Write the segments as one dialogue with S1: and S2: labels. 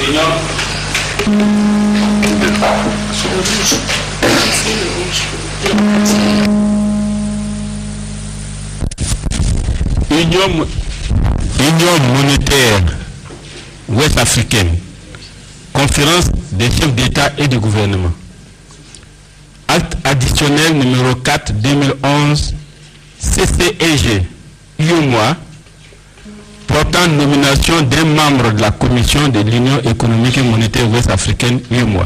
S1: Union monétaire ouest-africaine, conférence des chefs d'État et de gouvernement. Acte additionnel numéro 4 2011 CCEG UEMOA portant nomination d'un membre de la commission de l'Union économique et monétaire ouest-africaine UEMOA.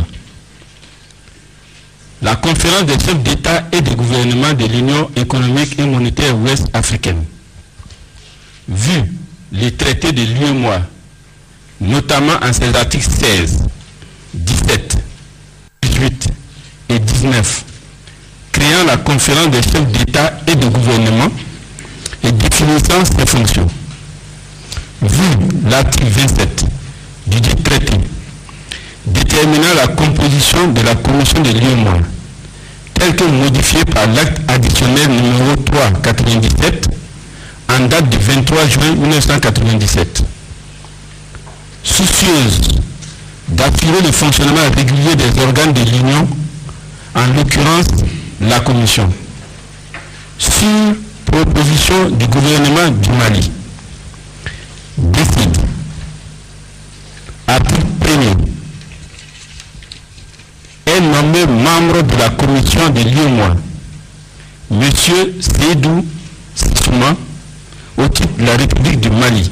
S1: La conférence des chefs d'État et de gouvernement de l'Union économique et monétaire ouest-africaine. Vu les traités de l'UEMOA, notamment en ses articles 16, 17, 18 et 19, créant la conférence des chefs d'État et de gouvernement et définissant ses fonctions. Vu l'article 27 du dit traité, déterminant la composition de la commission de l'UEMOA, telle que modifiée par l'acte additionnel numéro 397 en date du 23 juin 1997. Soucieuse d'assurer le fonctionnement régulier des organes de l'Union, en l'occurrence la Commission, sur proposition du gouvernement du Mali, décide, article 1er, est nommé membre de la commission de l'UEMOA, M. Seydou Sissouma, au titre de la République du Mali.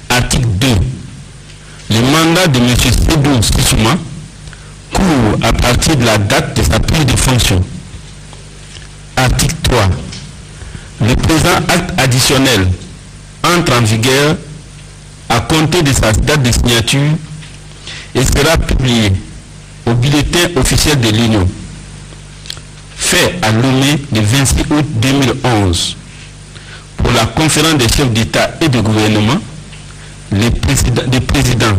S1: Article 2. Le mandat de M. Seydou Sissouma court à partir de la date de sa prise de fonction. Article 3. Le présent acte additionnel entre en vigueur à compter de sa date de signature et sera publié au bulletin officiel de l'Union, fait à Lomé le 26 août 2011. Pour la conférence des chefs d'État et de gouvernement, le président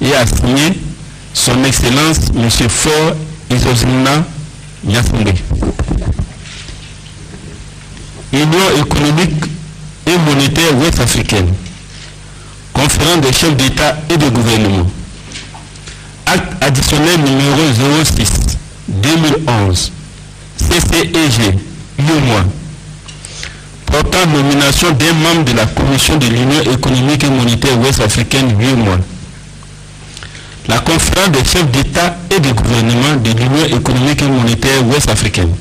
S1: et a signé son Excellence M. Faure Isozina Nyasumbe. Union économique et monétaire ouest-africaine, conférence des chefs d'État et de gouvernement. Acte additionnel numéro 06 2011 CCEG UEMOA portant nomination d'un membre de la commission de l'Union économique et monétaire ouest-africaine UEMOA. La conférence des chefs d'État et de gouvernement de l'Union économique et monétaire ouest-africaine.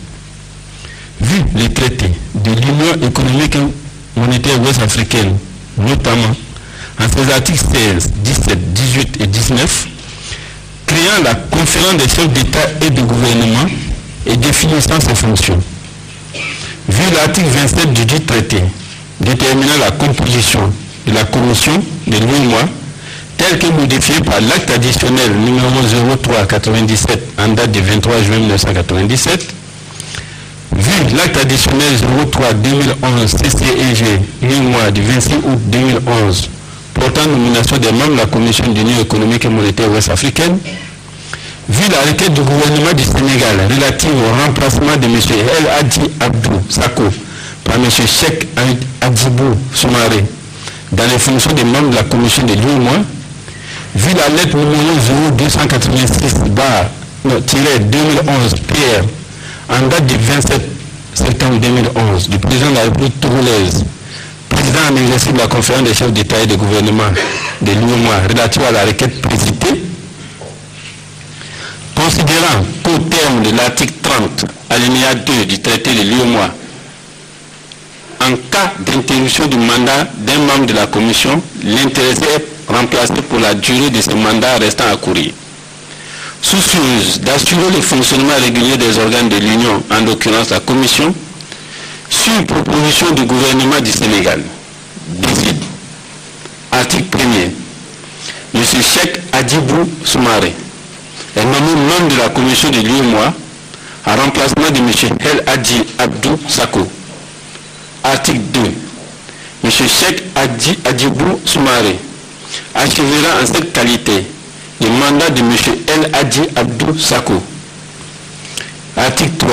S1: Vu les traités de l'Union économique et monétaire ouest-africaine, notamment en ses articles 16, 17, 18 et 19, créant la conférence des chefs d'État et de gouvernement et définissant ses fonctions. Vu l'article 27 du dit traité, déterminant la composition de la commission de l'UEMOA, telle que modifiée par l'acte additionnel numéro 0397 en date du 23 juin 1997, vu l'acte additionnel 03-2011 CCEG UEMOA du 26 août 2011 portant nomination des membres de la commission de l'Union économique et monétaire ouest-africaine, vu la requête du gouvernement du Sénégal relative au remplacement de M. El Hadji Abdou Sako par M. Cheikh Adjibou Soumaré dans les fonctions des membres de la commission de l'UEMOA, vu la lettre numéro 0286-2011 PR en date du 27 septembre 2011 du président de la République togolaise, président en exercice de la conférence des chefs d'État et de gouvernement de l'UEMOA relative à la requête précitée, considérant qu'au terme de l'article 30, alinéa 2 du traité de l'UEMOA, en cas d'interruption du mandat d'un membre de la commission, l'intéressé est remplacé pour la durée de ce mandat restant à courir. Soucieuse d'assurer le fonctionnement régulier des organes de l'Union, en l'occurrence la commission, sur proposition du gouvernement du Sénégal, décide. Article 1er. M. Cheikh Adjibou Soumaré est nommé membre de la commission de l'UEMOA en remplacement de M. El Hadji Abdou Sako. Article 2. M. Cheikh Adjibou Soumaré achèvera en cette qualité le mandat de M. El Hadji Abdou Sako. Article 3.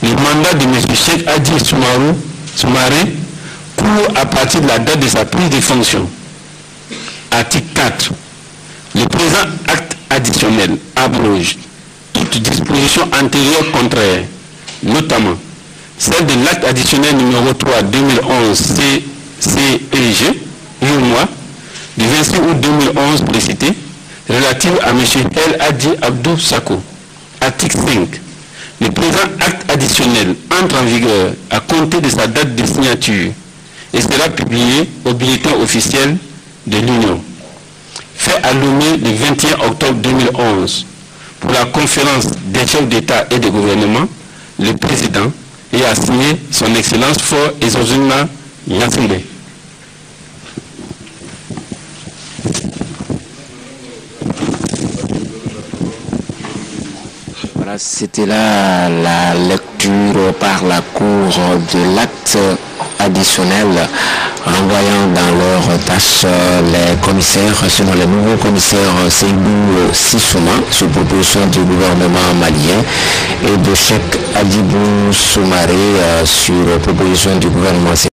S1: Le mandat de M. Cheikh Hadji Soumaré court à partir de la date de sa prise de fonction. Article 4. Le présent acte additionnel abroge toute disposition antérieure contraire, notamment celle de l'acte additionnel numéro 3 2011 CCEG, UMOA, du 26 août 2011 précité, relative à M. El Hadji Abdou Sako. Article 5. Le présent acte additionnel entre en vigueur à compter de sa date de signature et sera publié au bulletin officiel de l'Union. Fait à Lomé le 21 octobre 2011 pour la conférence des chefs d'État et de gouvernement, le président et a signé son Excellence Fort Ezozuna Yassine.
S2: Voilà, c'était là la lecture par la Cour de l'acte additionnel renvoyant dans leur tâche les commissaires, selon les nouveaux commissaires Seydou Sissouma, sous proposition du gouvernement malien, et de Cheikh Adibou Soumaré sur proposition du gouvernement.